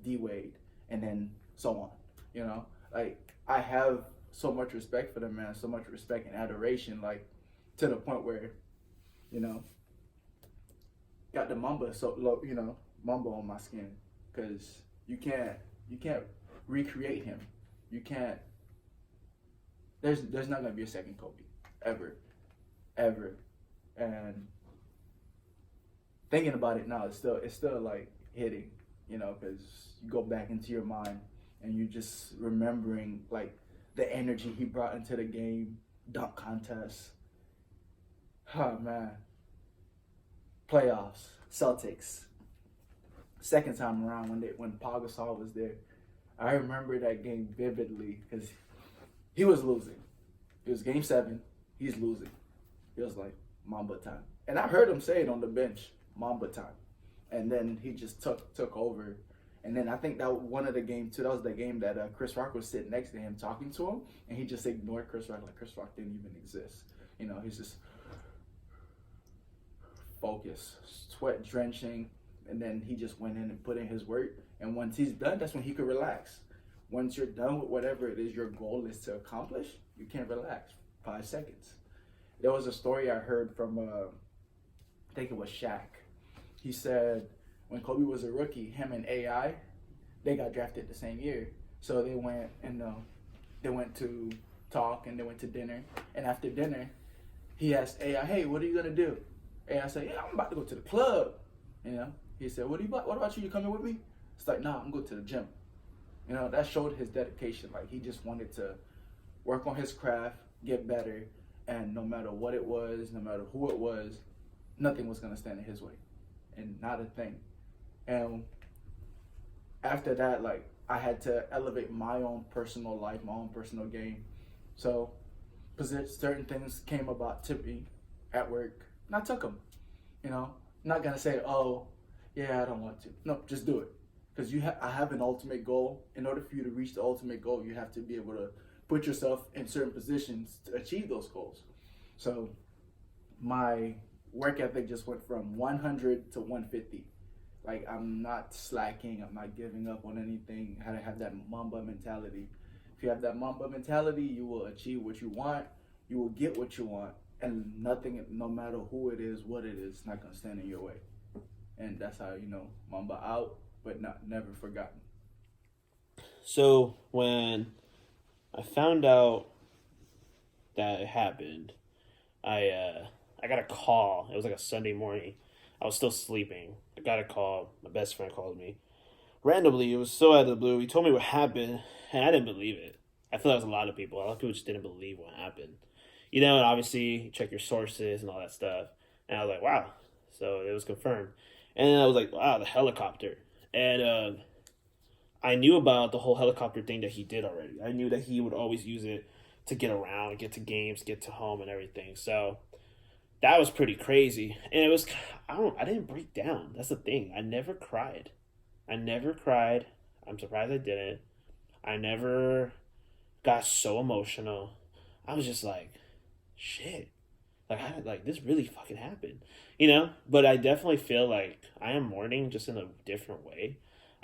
D-Wade, and then so on, you know? Like, I have so much respect for the man, so much respect and adoration, like, to the point where, you know, got the Mamba, Mamba on my skin, because you can't recreate him. You can't, there's not going to be a second Kobe, ever. And thinking about it now, it's still like hitting, you know, because you go back into your mind and you just remembering like the energy he brought into the game, dunk contests. Oh man, playoffs, Celtics. Second time around when Paul Gasol was there, I remember that game vividly because he was losing. It was game 7. He's losing. It was like Mamba time, and I heard him say it on the bench, Mamba time, and then he just took over. And then I think that one of the game too, that was the game that Chris Rock was sitting next to him talking to him, and he just ignored Chris Rock like Chris Rock didn't even exist. You know, he's just focused, sweat drenching, and then he just went in and put in his work. And once he's done, that's when he could relax. Once you're done with whatever it is your goal is to accomplish, you can't relax. 5 seconds. There was a story I heard from, I think it was Shaq. He said when Kobe was a rookie, him and AI, they got drafted the same year. So they went and they went to talk and they went to dinner. And after dinner, he asked AI, "Hey, what are you gonna do?" AI said, "Yeah, I'm about to go to the club." You know, he said, "What about you? You coming with me?" It's like, "Nah, I'm going to the gym." You know, that showed his dedication. Like he just wanted to work on his craft, get better, and no matter what it was, no matter who it was, nothing was gonna stand in his way, and not a thing. And after that, like I had to elevate my own personal life, my own personal game. So, certain things came about tipping at work, and I took them. You know, I'm not gonna say, "Oh, yeah, I don't want to." No, just do it, because I have an ultimate goal. In order for you to reach the ultimate goal, you have to be able to put yourself in certain positions to achieve those goals. So, my work ethic just went from 100 to 150. Like I'm not slacking, I'm not giving up on anything. I had to have that Mamba mentality. If you have that Mamba mentality, you will achieve what you want, you will get what you want, and nothing, no matter who it is, what it is, not gonna stand in your way. And that's how, you know, Mamba out, but never forgotten. So when I found out that it happened, I got a call. It was like a Sunday morning. I was still sleeping. I got a call. My best friend called me randomly. It was so out of the blue. He told me what happened, and I didn't believe it. I feel like it was a lot of people. A lot of people just didn't believe what happened. You know, and obviously you check your sources and all that stuff. And I was like, wow. So it was confirmed. And then I was like, wow, the helicopter. And I knew about the whole helicopter thing that he did already. I knew that he would always use it to get around, get to games, get to home, and everything. So that was pretty crazy. And it was, I didn't break down. That's the thing. I never cried. I never cried. I'm surprised I didn't. I never got so emotional. I was just like, shit. Like this really fucking happened, you know. But I definitely feel like I am mourning, just in a different way.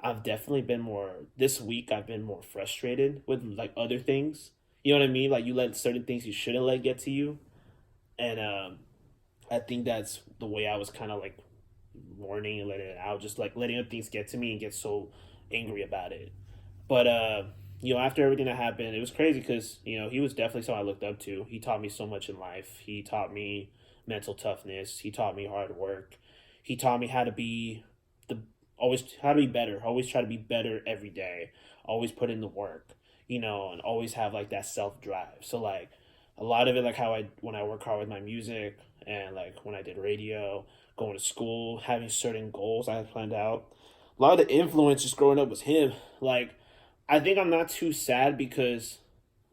I've definitely been more this week. I've been more frustrated with like other things. You know what I mean? Like you let certain things you shouldn't let get to you, and I think that's the way I was kind of like mourning and letting it out, just like letting other things get to me and get so angry about it. But you know, after everything that happened, it was crazy because, you know, he was definitely someone I looked up to. He taught me so much in life. He taught me mental toughness. He taught me hard work. He taught me how to be how to be better. Always try to be better every day. Always put in the work, you know, and always have like that self drive. So like a lot of it, like how when I work hard with my music and like when I did radio, going to school, having certain goals I had planned out. A lot of the influence just growing up was him. Like, I think I'm not too sad because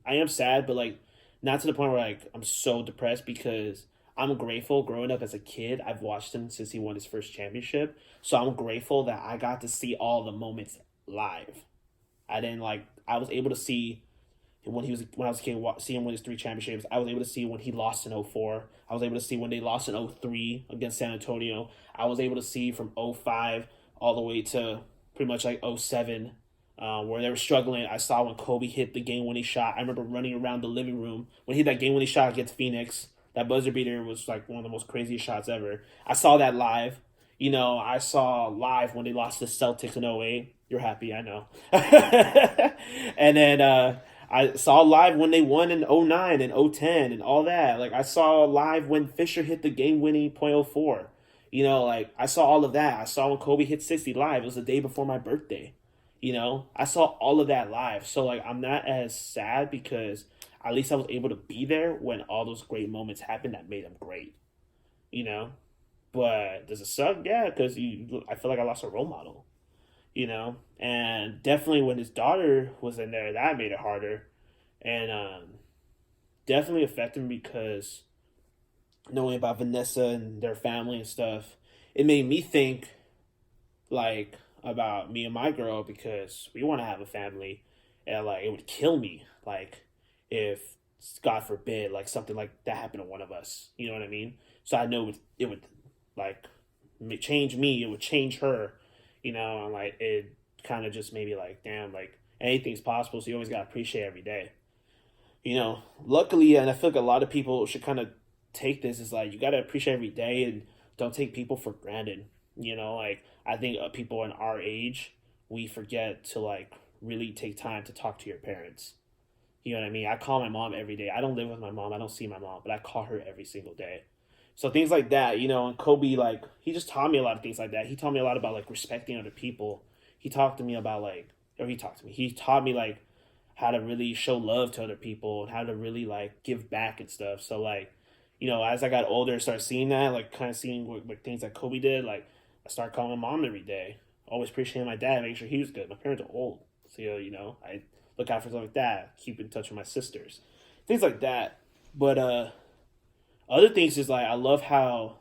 I am sad, but like not to the point where like I'm so depressed because I'm grateful growing up as a kid. I've watched him since he won his first championship. So I'm grateful that I got to see all the moments live. I was able to see when I was a kid, see him win his 3 championships. I was able to see when he lost in 04. I was able to see when they lost in 03 against San Antonio. I was able to see from 05 all the way to pretty much like 07, where they were struggling. I saw when Kobe hit the game-winning shot. I remember running around the living room when he hit that game-winning shot against Phoenix. That buzzer beater was like one of the most craziest shots ever. I saw that live. You know, I saw live when they lost to the Celtics in 08. You're happy, I know. And then I saw live when they won in 09 and 010 and all that. Like, I saw live when Fisher hit the game-winning .04. You know, like, I saw all of that. I saw when Kobe hit 60 live. It was the day before my birthday. You know, I saw all of that live. So, like, I'm not as sad because at least I was able to be there when all those great moments happened that made them great. You know? But does it suck? Yeah, because I feel like I lost a role model. You know? And definitely when his daughter was in there, that made it harder. And definitely affected me because knowing about Vanessa and their family and stuff, it made me think, like, about me and my girl because we want to have a family, and like it would kill me like if God forbid like something like that happened to one of us, you know what I mean? So I know it would like change me, it would change her, you know, and like it kind of just made me like, damn, like anything's possible, so you always gotta appreciate every day, you know. Luckily, and I feel like a lot of people should kind of take this as like you gotta appreciate every day and don't take people for granted. You know, like I think people in our age, we forget to like really take time to talk to your parents. You know what I mean? I call my mom every day. I don't live with my mom. I don't see my mom, but I call her every single day. So things like that, you know, and Kobe, like, he just taught me a lot of things like that. He taught me a lot about like respecting other people. He talked to me about like, or he talked to me. He taught me like how to really show love to other people and how to really like give back and stuff. So like, you know, as I got older and started seeing that, like kind of seeing what, like things that Kobe did, like I started calling my mom every day. Always appreciating my dad, making sure he was good. My parents are old, so you know, I look out for stuff like that. Keep in touch with my sisters, things like that. But other things is like I love how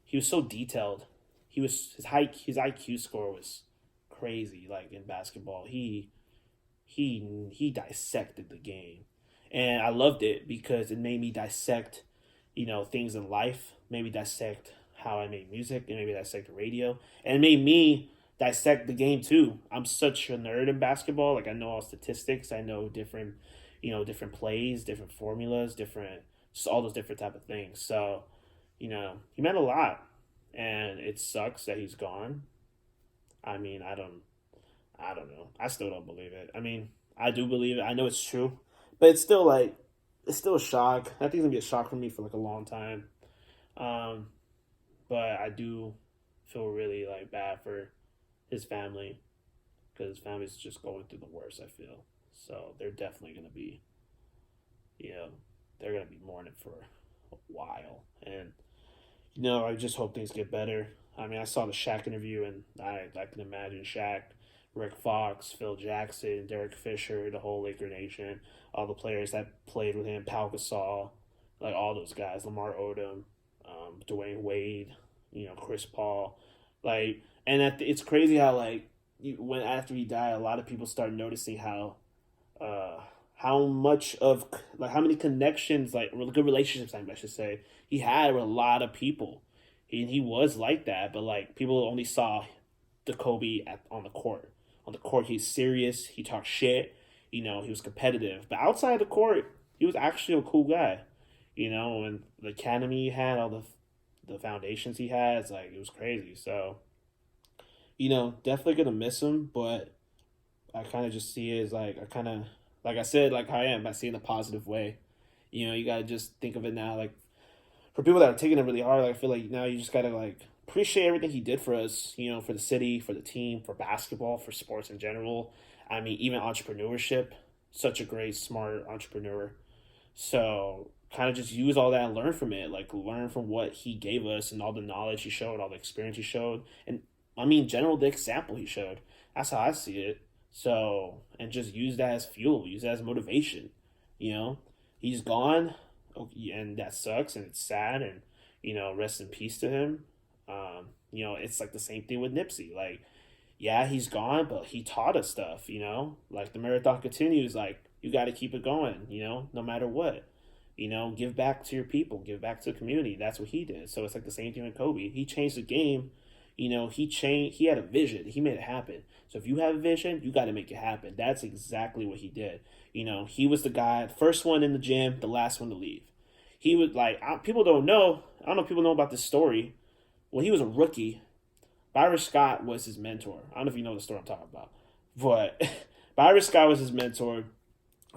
he was so detailed. His IQ score was crazy. Like in basketball, he dissected the game, and I loved it because it made me dissect, you know, things in life. Made me dissect how I made music, and maybe dissect radio, and it made me dissect the game too. I'm such a nerd in basketball. Like I know all statistics. I know different, you know, different plays, different formulas, different, just all those different type of things. So, you know, he meant a lot, and it sucks that he's gone. I mean, I don't know. I still don't believe it. I mean, I do believe it. I know it's true, but it's still like it's still a shock. I think it's gonna be a shock for me for like a long time. Um, but I do feel really like bad for his family because his family's just going through the worst. I feel so they're definitely gonna be, you know, they're gonna be mourning for a while, and I just hope things get better. I mean, I saw the Shaq interview, and I can imagine Shaq, Rick Fox, Phil Jackson, Derek Fisher, the whole Laker Nation, all the players that played with him, Pau Gasol, like all those guys, Lamar Odom, Dwayne Wade, Chris Paul, like, and it's crazy how like when after he died, a lot of people start noticing how much of like how many connections, like good relationships, I should say, he had with a lot of people. He was like that, but like people only saw the Kobe on the court. On the court, he's serious. He talked shit. He was competitive. But outside the court, he was actually a cool guy. And the academy he had, all the foundations he has, like it was crazy. So, definitely gonna miss him. But I kind of just see it as like like I said, like I am. I see it in a positive way. You gotta just think of it now, like for people that are taking it really hard. Like I feel like now you just gotta like appreciate everything he did for us. For the city, for the team, for basketball, for sports in general. I mean, even entrepreneurship. Such a great, smart entrepreneur. So kind of just use all that and learn from it. Like learn from what he gave us and all the knowledge he showed, all the experience he showed, and I mean, general the example he showed. That's how I see it. So, and just use that as fuel, use that as motivation. He's gone, and that sucks, and it's sad, and rest in peace to him. It's like the same thing with Nipsey. Like, yeah, he's gone, but he taught us stuff. Like the marathon continues. Like you got to keep it going. No matter what. Give back to your people, give back to the community. That's what he did. So it's like the same thing with Kobe. He changed the game. He had a vision. He made it happen. So if you have a vision, you got to make it happen. That's exactly what he did. He was the guy, first one in the gym, the last one to leave. He was like, people don't know. I don't know if people know about this story. When he was a rookie, Byron Scott was his mentor. I don't know if you know the story I'm talking about. But Byron Scott was his mentor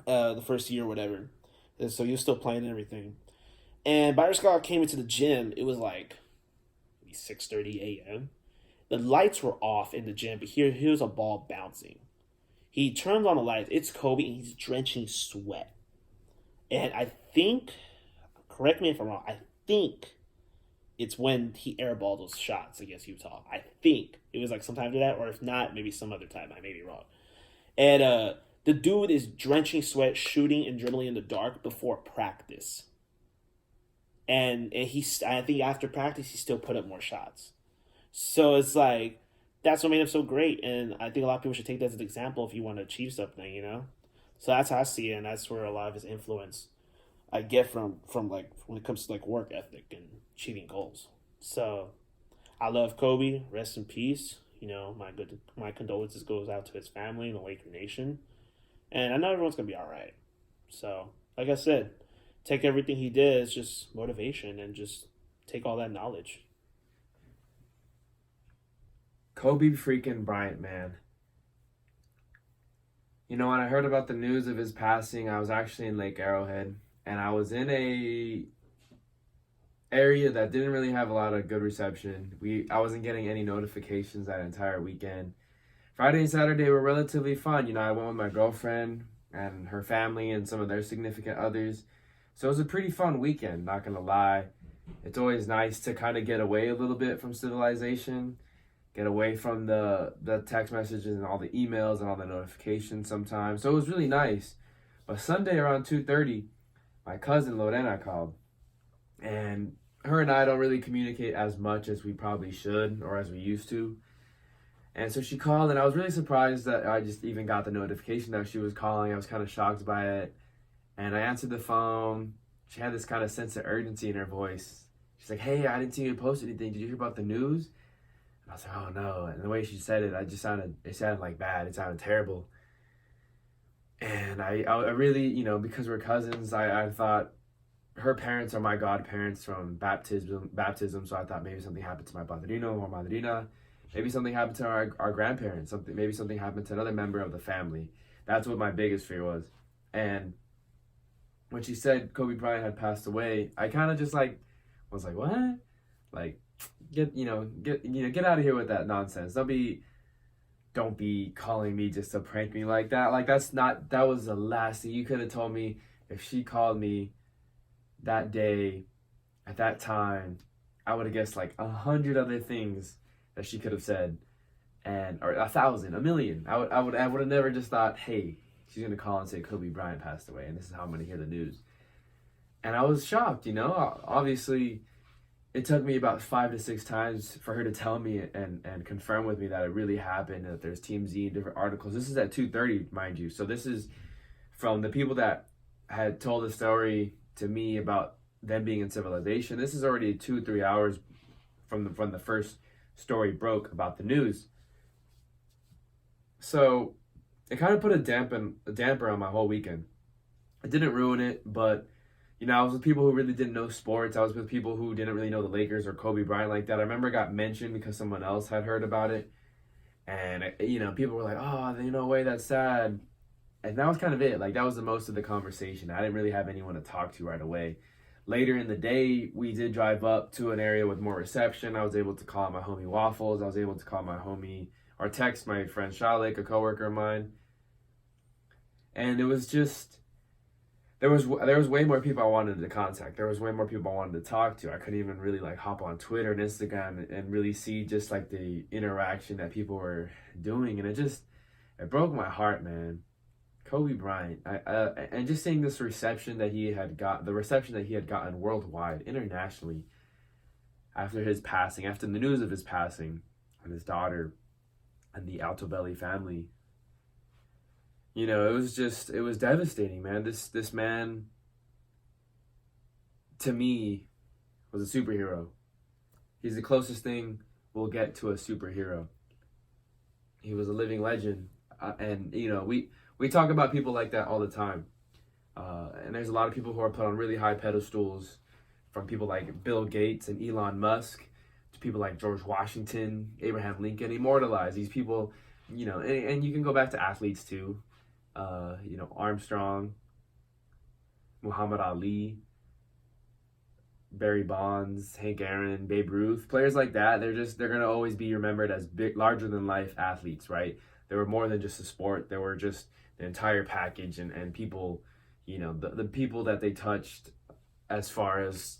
the first year or whatever. And so he was still playing and everything. And Byron Scott came into the gym. It was like 6:30 a.m. The lights were off in the gym, but here's a ball bouncing. He turns on the lights. It's Kobe, and he's drenching sweat. And I think, correct me if I'm wrong, I think it's when he airballed those shots against Utah. I think it was like sometime after that, or if not, maybe some other time. I may be wrong. And the dude is drenching sweat, shooting and dribbling in the dark before practice. And I think after practice, he still put up more shots. So it's like, that's what made him so great. And I think a lot of people should take that as an example if you want to achieve something, So that's how I see it. And that's where a lot of his influence I get from like, when it comes to like work ethic and achieving goals. So I love Kobe. Rest in peace. My condolences goes out to his family and the Laker Nation. And I know everyone's going to be all right. So, like I said, take everything he did as just motivation and just take all that knowledge. Kobe freaking Bryant, man. When I heard about the news of his passing, I was actually in Lake Arrowhead, and I was in a area that didn't really have a lot of good reception. I wasn't getting any notifications that entire weekend. Friday and Saturday were relatively fun. I went with my girlfriend and her family and some of their significant others. So it was a pretty fun weekend, not going to lie. It's always nice to kind of get away a little bit from civilization, get away from the text messages and all the emails and all the notifications sometimes. So it was really nice. But Sunday around 2:30, my cousin Lorena called. And her and I don't really communicate as much as we probably should or as we used to. And so she called, and I was really surprised that I just even got the notification that she was calling. I was kind of shocked by it. And I answered the phone. She had this kind of sense of urgency in her voice. She's like, "Hey, I didn't see you post anything. Did you hear about the news?" And I was like, "Oh, no." And the way she said it, it sounded like bad. It sounded terrible. And I really, because we're cousins, I thought her parents are my godparents from baptism. So I thought maybe something happened to my padrino or madrina. Maybe something happened to our grandparents. Maybe something happened to another member of the family. That's what my biggest fear was. And when she said Kobe Bryant had passed away, I kind of just like was like, what? Like, get out of here with that nonsense. Don't be calling me just to prank me like that. Like, that was the last thing you could have told me. If she called me that day at that time, I would have guessed like 100 other things that she could have said, or 1,000, 1,000,000. I would have never just thought, hey, she's gonna call and say Kobe Bryant passed away, and this is how I'm gonna hear the news. And I was shocked, Obviously, it took me about 5 to 6 times for her to tell me and confirm with me that it really happened, that there's TMZ and different articles. This is at 2:30, mind you. So this is from the people that had told the story to me about them being in civilization. This is already 2-3 hours from the first story broke about the news. So it kind of put a damper on my whole weekend. It didn't ruin it, but I was with people who really didn't know sports. I was with people who didn't really know the Lakers or Kobe Bryant like that. I remember it got mentioned because someone else had heard about it. And, people were like, oh, no way, that's sad. And that was kind of it. Like, that was the most of the conversation. I didn't really have anyone to talk to right away. Later in the day, we did drive up to an area with more reception. I was able to call my homie Waffles. I was able to call my homie, or text my friend Shalik, a coworker of mine. And it was just... There was way more people I wanted to contact. There was way more people I wanted to talk to. I couldn't even really like hop on Twitter and Instagram and really see just like the interaction that people were doing, and it broke my heart, man. Kobe Bryant, and just seeing this reception that he had gotten worldwide, internationally, after his passing, after the news of his passing, and his daughter, and the Altobelli family. It was devastating, man. This man, to me, was a superhero. He's the closest thing we'll get to a superhero. He was a living legend. And we talk about people like that all the time. And there's a lot of people who are put on really high pedestals, from people like Bill Gates and Elon Musk to people like George Washington, Abraham Lincoln, immortalized. These people, and you can go back to athletes too. Armstrong, Muhammad Ali, Barry Bonds, Hank Aaron, Babe Ruth, players like that. They're gonna always be remembered as big, larger than life athletes, right? They were more than just a sport. They were just the entire package, and people, the people that they touched, as far as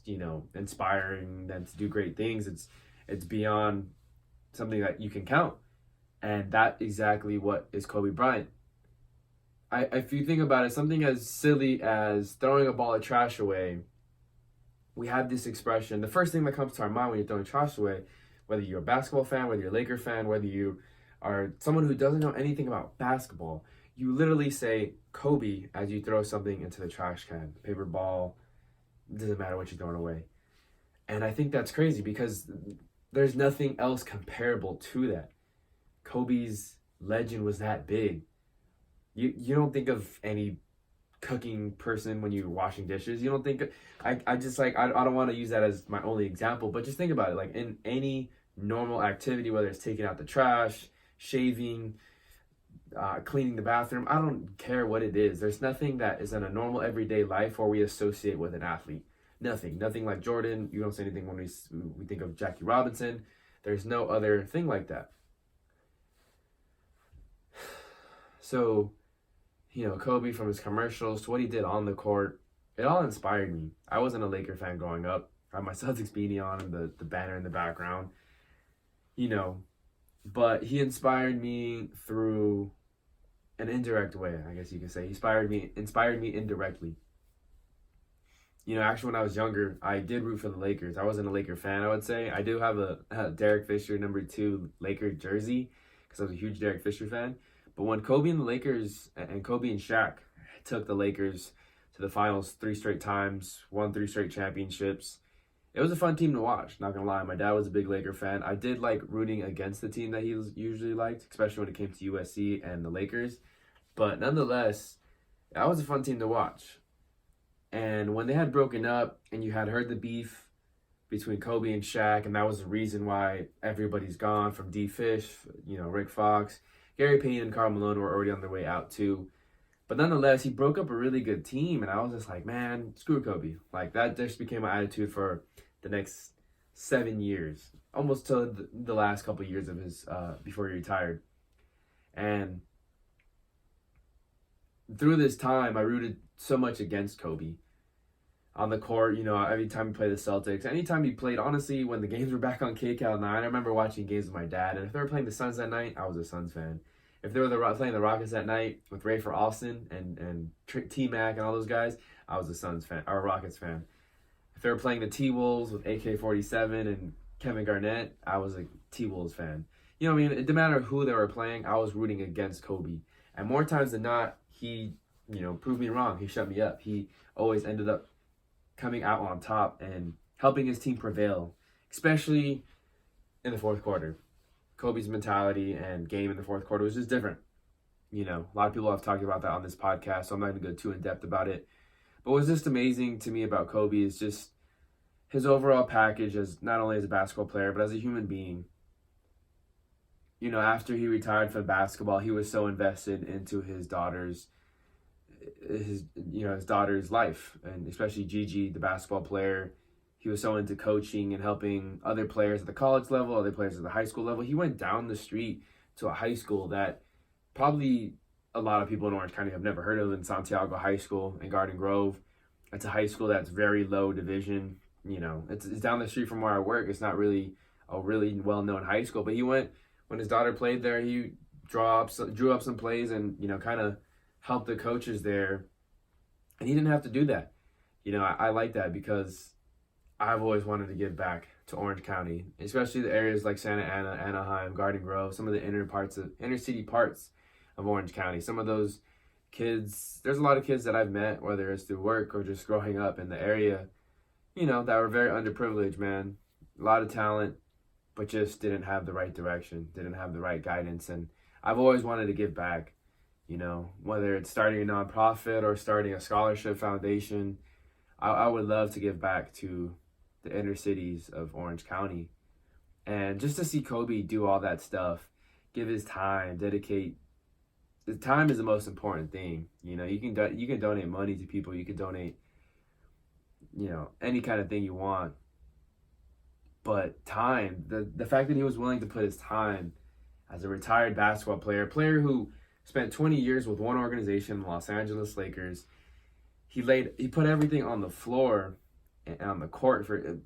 inspiring them to do great things. It's beyond something that you can count, and that exactly what is Kobe Bryant. If you think about it, something as silly as throwing a ball of trash away, we have this expression. The first thing that comes to our mind when you're throwing trash away, whether you're a basketball fan, whether you're a Laker fan, whether you are someone who doesn't know anything about basketball, you literally say Kobe as you throw something into the trash can. Paper ball, doesn't matter what you're throwing away. And I think that's crazy because there's nothing else comparable to that. Kobe's legend was that big. You don't think of any cooking person when you're washing dishes. You don't think I don't want to use that as my only example, but just think about it. Like, in any normal activity, whether it's taking out the trash, shaving, cleaning the bathroom, I don't care what it is. There's nothing that is in a normal everyday life where we associate with an athlete. Nothing like Jordan. You don't say anything when we think of Jackie Robinson. There's no other thing like that. So, Kobe, from his commercials to what he did on the court, it all inspired me. I wasn't a Laker fan growing up. I had my Celtics beanie on and the banner in the background. But he inspired me through an indirect way, I guess you could say. He inspired me indirectly. Actually, when I was younger, I did root for the Lakers. I wasn't a Laker fan, I would say. I do have a Derek Fisher #2 Laker jersey because I was a huge Derek Fisher fan. But when Kobe and the Lakers, and Kobe and Shaq took the Lakers to the finals 3 straight times, won 3 straight championships, it was a fun team to watch, not gonna lie. My dad was a big Laker fan. I did like rooting against the team that he usually liked, especially when it came to USC and the Lakers. But nonetheless, that was a fun team to watch. And when they had broken up and you had heard the beef between Kobe and Shaq, and that was the reason why everybody's gone, from D. Fish, Rick Fox, Gary Payton and Karl Malone were already on their way out too. But nonetheless, he broke up a really good team, and I was just like, man, screw Kobe. Like, that just became my attitude for the next 7 years, almost to the last couple of years of his before he retired. And through this time, I rooted so much against Kobe on the court. You know, every time he played the Celtics, anytime he played, honestly, when the games were back on KCAL 9, I remember watching games with my dad, and if they were playing the Suns that night, I was a Suns fan. If they were playing the Rockets that night with Rafer Alston and T-Mac and all those guys, I was a Suns fan, or a Rockets fan. If they were playing the T-Wolves with AK-47 and Kevin Garnett, I was a T-Wolves fan. You know what I mean? It didn't matter who they were playing, I was rooting against Kobe. And more times than not, he, proved me wrong. He shut me up. He always ended up coming out on top and helping his team prevail, especially in the fourth quarter. Kobe's mentality and game in the fourth quarter was just different. A lot of people have talked about that on this podcast, so I'm not going to go too in depth about it. But what's just amazing to me about Kobe is just his overall package as not only as a basketball player, but as a human being. After he retired from basketball, he was so invested into his daughter's life, and especially Gigi, the basketball player. He was so into coaching and helping other players at the college level, other players at the high school level. He went down the street to a high school that probably a lot of people in Orange County have never heard of, in Santiago High School in Garden Grove. It's a high school that's very low division. It's down the street from where I work. It's not really a really well-known high school, but he went, when his daughter played there, he drew up some plays and, kind of helped the coaches there. And he didn't have to do that. I like that because I've always wanted to give back to Orange County, especially the areas like Santa Ana, Anaheim, Garden Grove, some of the inner city parts of Orange County. Some of those kids, there's a lot of kids that I've met, whether it's through work or just growing up in the area, that were very underprivileged, man. A lot of talent, but just didn't have the right direction, didn't have the right guidance. And I've always wanted to give back, whether it's starting a nonprofit or starting a scholarship foundation. I would love to give back to the inner cities of Orange County. And just to see Kobe do all that stuff, give his time, dedicate. The time is the most important thing. You can donate money to people. You can donate, any kind of thing you want. But time, the fact that he was willing to put his time as a retired basketball player, who spent 20 years with one organization, the Los Angeles Lakers, he put everything on the floor and on the court for,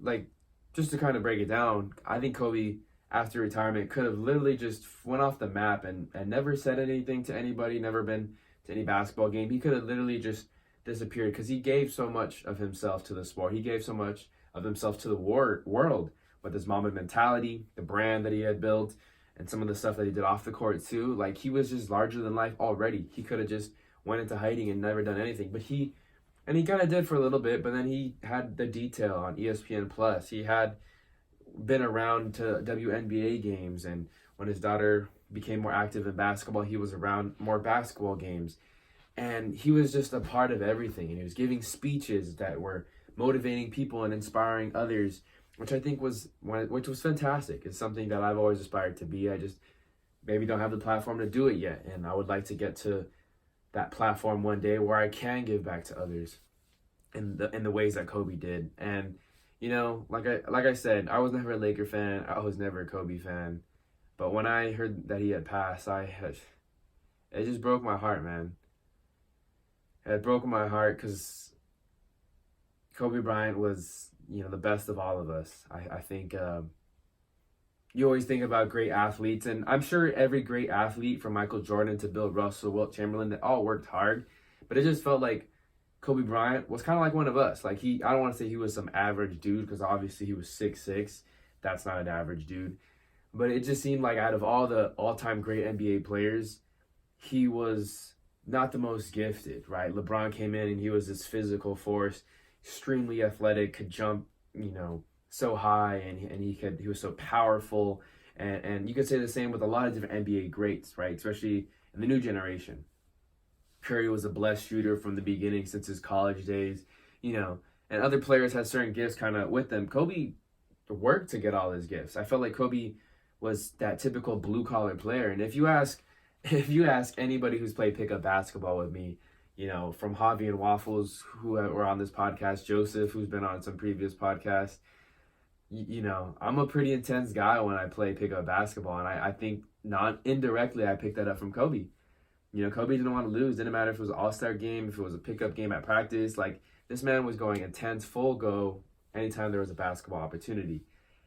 just to kind of break it down. I think Kobe, after retirement, could have literally just went off the map and never said anything to anybody, never been to any basketball game. He could have literally just disappeared because he gave so much of himself to the sport. He gave so much of himself to the world with his Mamba mentality, the brand that he had built, and some of the stuff that he did off the court too. He was just larger than life already. He could have just went into hiding and never done anything. But he kind of did for a little bit, but then he had the detail on ESPN Plus. He had been around to WNBA games, and when his daughter became more active in basketball, he was around more basketball games. And he was just a part of everything, and he was giving speeches that were motivating people and inspiring others, which I think was fantastic. It's something that I've always aspired to be. I just maybe don't have the platform to do it yet, and I would like to get to that platform one day where I can give back to others in the ways that Kobe did. And like I said, I was never a Laker fan. I was never a Kobe fan. But when I heard that he had passed, it just broke my heart, man. It broke my heart because Kobe Bryant was, the best of all of us. I think you always think about great athletes, and I'm sure every great athlete, from Michael Jordan to Bill Russell, Wilt Chamberlain, they all worked hard. But it just felt like Kobe Bryant was kind of like one of us. I don't want to say he was some average dude, because obviously he was 6'6". That's not an average dude. But it just seemed like out of all the all-time great NBA players, he was not the most gifted, right? LeBron came in and he was this physical force, extremely athletic, could jump, so high, and he was so powerful. And you could say the same with a lot of different NBA greats, right? Especially in the new generation. Curry was a blessed shooter from the beginning since his college days, and other players had certain gifts kind of with them. Kobe worked to get all his gifts. I felt like Kobe was that typical blue collar player. And if you ask anybody who's played pickup basketball with me, you know, from Javi and Waffles, who were on this podcast, Joseph, who's been on some previous podcasts. You know, I'm a pretty intense guy when I play pickup basketball, and I think not indirectly I picked that up from Kobe. You know, Kobe didn't want to lose. Didn't matter if it was an all-star game, if it was a pickup game at practice. Like, this man was going intense, full go anytime there was a basketball opportunity.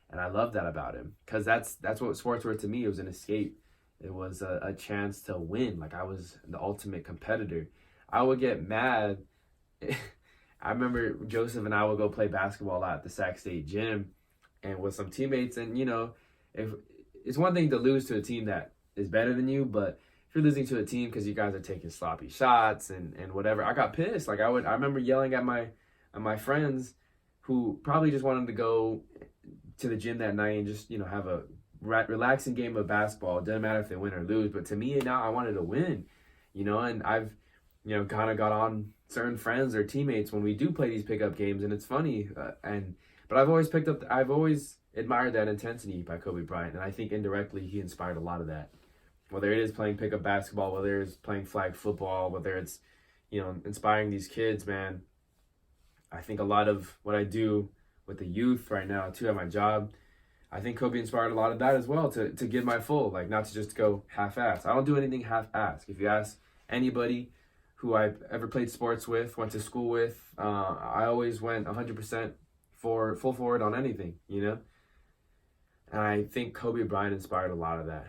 And I love that about him, because that's what sports were to me. It was an escape. It was a chance to win. Like, I was the ultimate competitor. I would get mad. I remember Joseph and I would go play basketball a lot at the Sac State gym and with some teammates. And, you know, if it's one thing to lose to a team that is better than you, but if you're losing to a team because you guys are taking sloppy shots and whatever, I got pissed. Like, I remember yelling at my friends who probably just wanted to go to the gym that night and just, you know, have a relaxing game of basketball. It doesn't matter if they win or lose, but to me now I wanted to win, you know. And I've, you know, kind of got on certain friends or teammates when we do play these pickup games, and it's funny. But I've always admired that intensity by Kobe Bryant, and I think indirectly he inspired a lot of that. Whether it is playing pickup basketball, whether it's playing flag football, whether it's, you know, inspiring these kids, man. I think a lot of what I do with the youth right now too at my job, I think Kobe inspired a lot of that as well, to give my full, like, not to just go half-ass. I don't do anything half-ass. If you ask anybody who I've ever played sports with, went to school with, I always went 100% full forward on anything, you know? And I think Kobe Bryant inspired a lot of that.